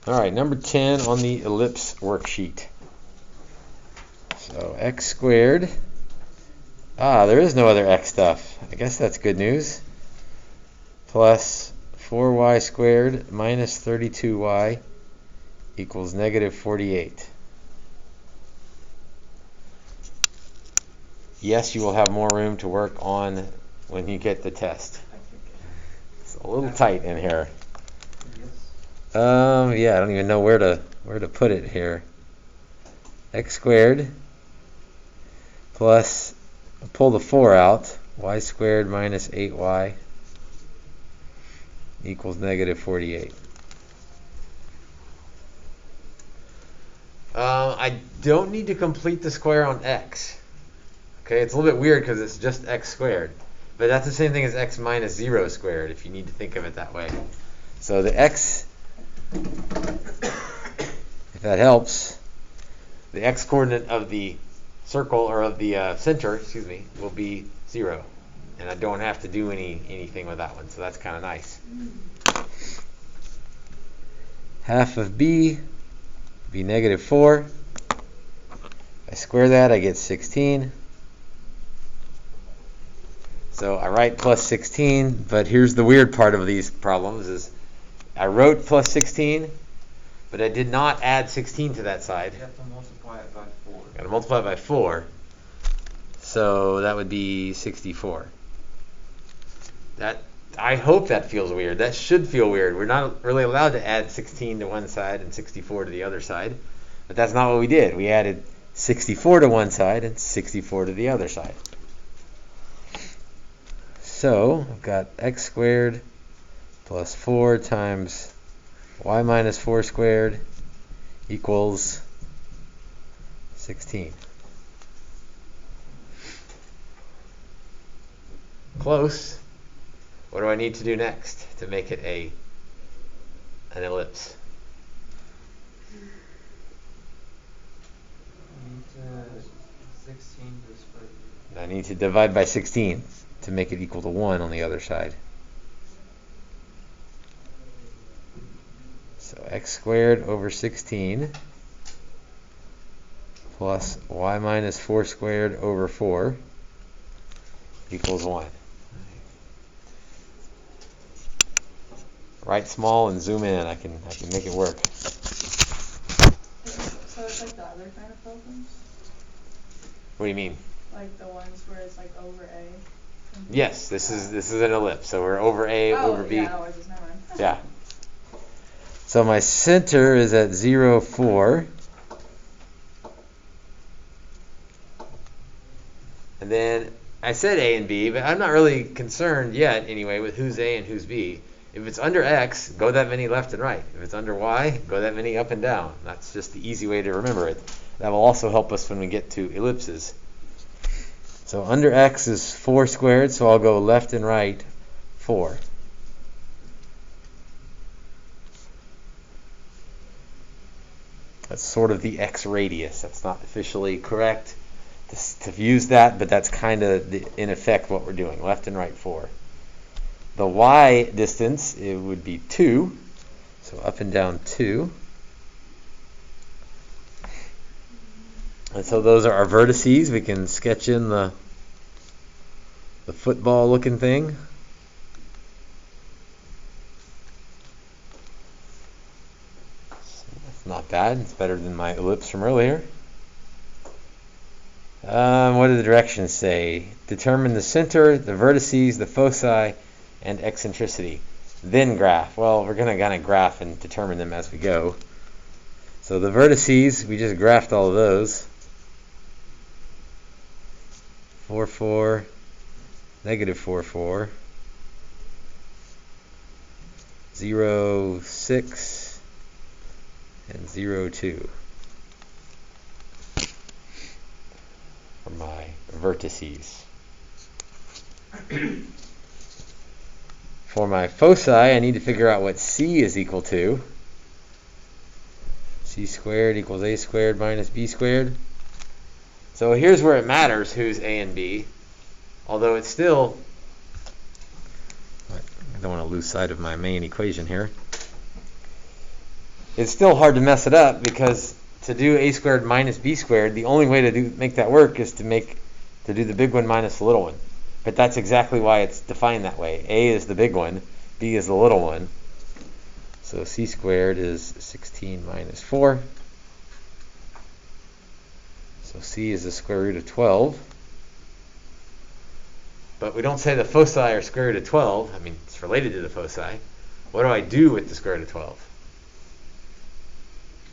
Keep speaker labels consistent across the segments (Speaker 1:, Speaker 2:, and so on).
Speaker 1: All right, number 10 on the ellipse worksheet. So x squared. There is no other x stuff. I guess that's good news. Plus 4y squared minus 32y equals negative 48. Yes, you will have more room to work on when you get the test. It's a little tight in here. Yeah, I don't even know where to put it here. X squared plus, pull the 4 out, y squared minus 8y equals negative 48. I don't need to complete the square on x. Okay, it's a little bit weird because it's just x squared. But that's the same thing as x minus 0 squared, if you need to think of it that way. So the x, if that helps, the x coordinate of the circle, or of the center, will be 0. And I don't have to do anything with that one, so that's kind of nice. Half of b be negative 4. If I square that, I get 16. So I write plus 16, but here's the weird part of these problems is I wrote plus 16, but I did not add 16 to that side.
Speaker 2: You have to multiply it by 4.
Speaker 1: Got to multiply it by 4. So that would be 64. I hope that feels weird. That should feel weird. We're not really allowed to add 16 to one side and 64 to the other side. But that's not what we did. We added 64 to one side and 64 to the other side. So I've got x squared plus 4 times y minus 4 squared equals 16. Close. What do I need to do next to make it an ellipse? I need to divide by 16 to make it equal to 1 on the other side. So x squared over 16 plus y minus 4 squared over 4 equals 1. Write small and zoom in. I can make it work.
Speaker 3: So it's like the other kind of problems?
Speaker 1: What do you mean?
Speaker 3: Like the ones where it's like over A?
Speaker 1: Yes, this is an ellipse. So we're over A, over B.
Speaker 3: Yeah, never mind.
Speaker 1: Yeah. So my center is at 0, 4. And then I said A and B, but I'm not really concerned yet anyway with who's A and who's B. If it's under X, go that many left and right. If it's under Y, go that many up and down. That's just the easy way to remember it. That will also help us when we get to ellipses. So under X is 4 squared, so I'll go left and right 4. That's sort of the X radius. That's not officially correct to use that, but that's kind of in effect what we're doing, left and right 4. The Y distance, it would be 2, so up and down 2. And so those are our vertices. We can sketch in the football looking thing. That's not bad. It's better than my ellipse from earlier. What do the directions say? Determine the center, the vertices, the foci, and eccentricity. Then graph. Well, we're going to kind of graph and determine them as we go. So the vertices, we just graphed all of those. 4, 4, negative 4, 4, 0, 6, and 0, 2 for my vertices. For my foci, I need to figure out what C is equal to. C squared equals A squared minus B squared. So here's where it matters who's A and B, although it's still, I don't want to lose sight of my main equation here. it's still hard to mess it up because to do a squared minus b squared, the only way to make that work is to do the big one minus the little one. But that's exactly why it's defined that way. A is the big one, b is the little one. So c squared is 16 minus 4. So c is the square root of 12. But we don't say the foci are square root of 12. I mean, it's related to the foci. What do I do with the square root of 12?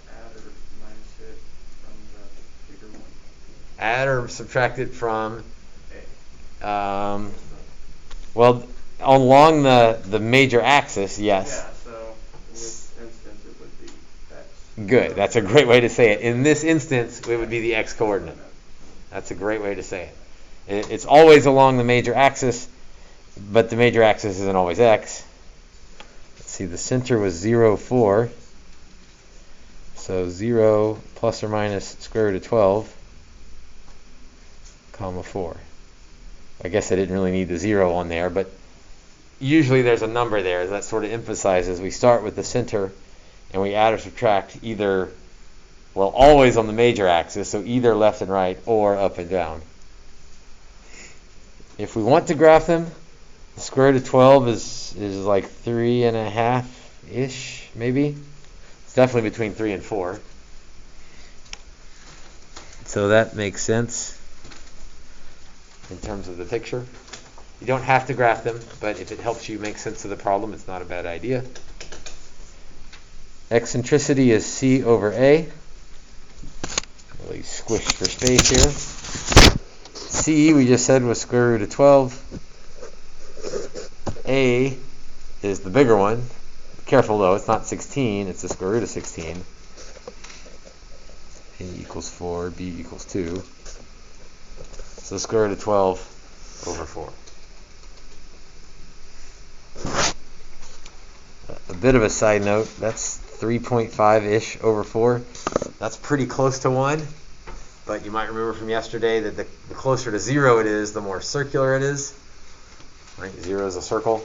Speaker 2: Add or minus it from the bigger one.
Speaker 1: Add or subtract it from,
Speaker 2: A.
Speaker 1: well, along the major axis, yes.
Speaker 2: Yeah, so in this instance it would be x.
Speaker 1: Good. That's a great way to say it. In this instance, it would be the x coordinate. That's a great way to say it. It's always along the major axis, but the major axis isn't always x. Let's see, the center was 0, 4. So 0 plus or minus square root of 12, comma 4. I guess I didn't really need the 0 on there, but usually there's a number there that sort of emphasizes we start with the center and we add or subtract either, well, always on the major axis, so either left and right or up and down. If we want to graph them, the square root of 12 is like 3.5-ish, maybe. It's definitely between 3 and 4. So that makes sense in terms of the picture. You don't have to graph them, but if it helps you make sense of the problem, it's not a bad idea. Eccentricity is c over a. Really squished for space here. C, we just said, was square root of 12. A is the bigger one. Careful though, it's not 16, it's the square root of 16. A equals 4, B equals 2. So square root of 12 over 4. A bit of a side note, that's 3.5-ish over 4. That's pretty close to 1. But you might remember from yesterday that the closer to 0 it is, the more circular it is. Right? 0 is a circle.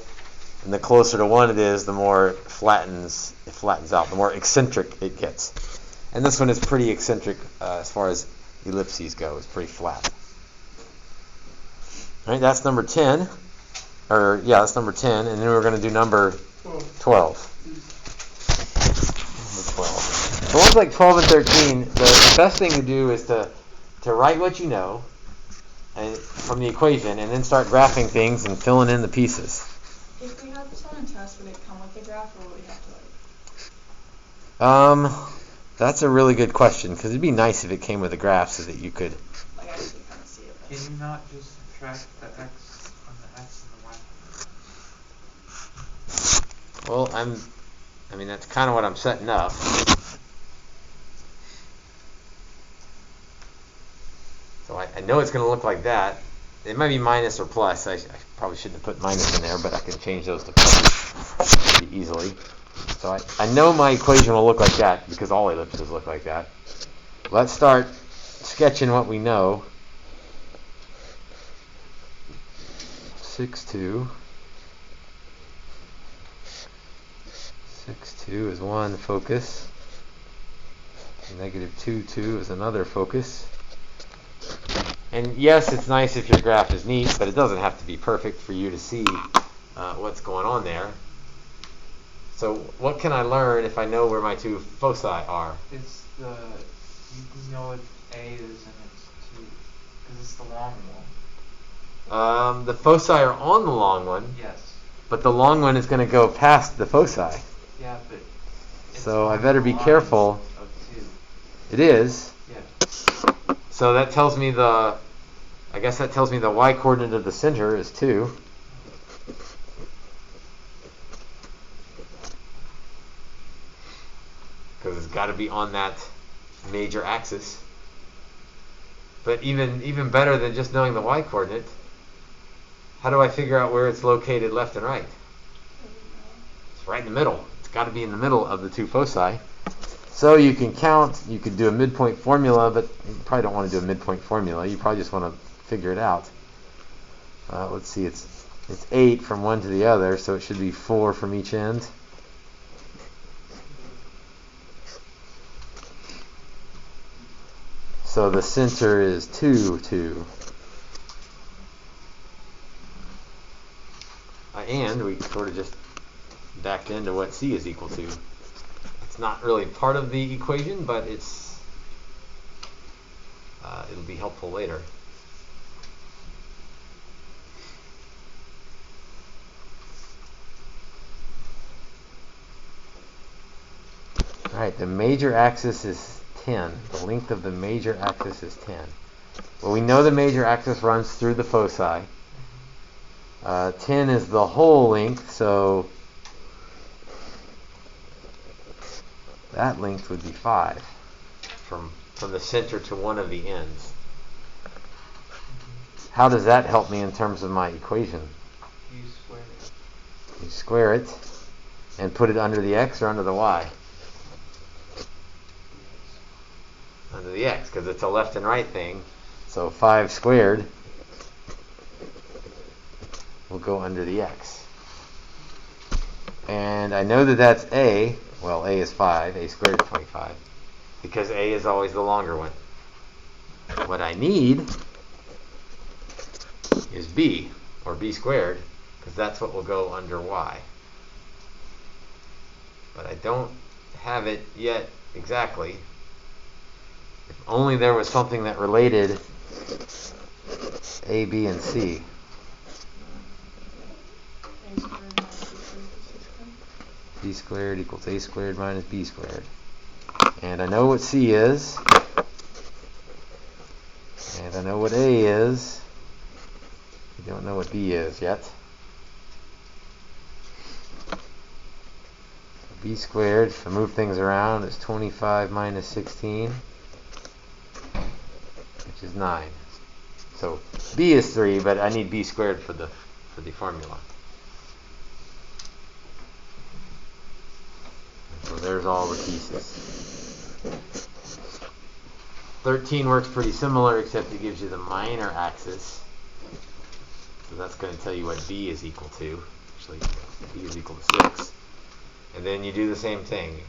Speaker 1: And the closer to 1 it is, the more it flattens out, the more eccentric it gets. And this one is pretty eccentric as far as ellipses go. It's pretty flat. All right, that's number 10. That's number 10. And then we're going to do number 12. The ones like 12 and 13, the best thing to do is to write what you know from the equation and then start graphing things and filling in the pieces.
Speaker 3: If we had this on a test, would it come with a graph, or would we have to
Speaker 1: That's a really good question, because it'd be nice if it came with a graph so that you could
Speaker 3: actually kind of see it?
Speaker 2: Can you not just subtract the x from the x and the y?
Speaker 1: Well, I mean that's kind of what I'm setting up. So I know it's going to look like that. It might be minus or plus. I probably shouldn't have put minus in there, but I can change those to plus pretty easily. So I know my equation will look like that because all ellipses look like that. Let's start sketching what we know. 6, 2. 6, 2 is one focus. Negative 2, 2 is another focus. And yes, it's nice if your graph is neat, but it doesn't have to be perfect for you to see what's going on there. So what can I learn if I know where my two foci are?
Speaker 2: It's you know what A is and it's 2, because it's the long one.
Speaker 1: The foci are on the long one,
Speaker 2: Yes.
Speaker 1: but the long one is going to go past the foci.
Speaker 2: Yeah, but it's
Speaker 1: So I
Speaker 2: on
Speaker 1: better
Speaker 2: the
Speaker 1: be
Speaker 2: lines
Speaker 1: careful.
Speaker 2: Of 2.
Speaker 1: It is.
Speaker 2: Yeah.
Speaker 1: So that tells me I guess that tells me the y coordinate of the center is 2. Because it's got to be on that major axis. But even better than just knowing the y coordinate, how do I figure out where it's located left and right? It's right in the middle. It's got to be in the middle of the two foci. So you can count, you could do a midpoint formula, but you probably don't want to do a midpoint formula. You probably just want to figure it out. Let's see, it's 8 from one to the other, so it should be 4 from each end. So the center is 2, 2. And we sort of just backed into what C is equal to. It's not really part of the equation, but it'll be helpful later. All right, the major axis is 10. The length of the major axis is 10. Well, we know the major axis runs through the foci. 10 is the whole length, so that length would be 5 from the center to one of the ends. How does that help me in terms of my equation?
Speaker 2: You square it.
Speaker 1: You square it and put it under the x or under the y? Under the x, because it's a left and right thing. So 5 squared will go under the x. And I know that that's a. Well, a is 5. A squared is 25. Because a is always the longer one. What I need is b, or b squared, because that's what will go under y. But I don't have it yet exactly. If only there was something that related a, b, and c. B squared equals a squared minus b squared. And I know what c is. And I know what a is. I don't know what b is yet. B squared, if I move things around, is 25 minus 16, which is 9. So b is 3, but I need b squared for the formula. So there's all the pieces. 13 works pretty similar, except it gives you the minor axis. So that's going to tell you what b is equal to. Actually, b is equal to 6. And then you do the same thing.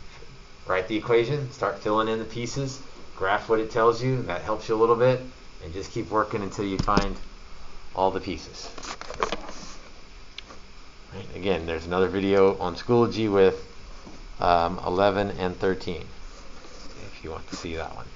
Speaker 1: Write the equation, start filling in the pieces, graph what it tells you. That helps you a little bit. And just keep working until you find all the pieces. Right. Again, there's another video on Schoology with 11 and 13, if you want to see that one.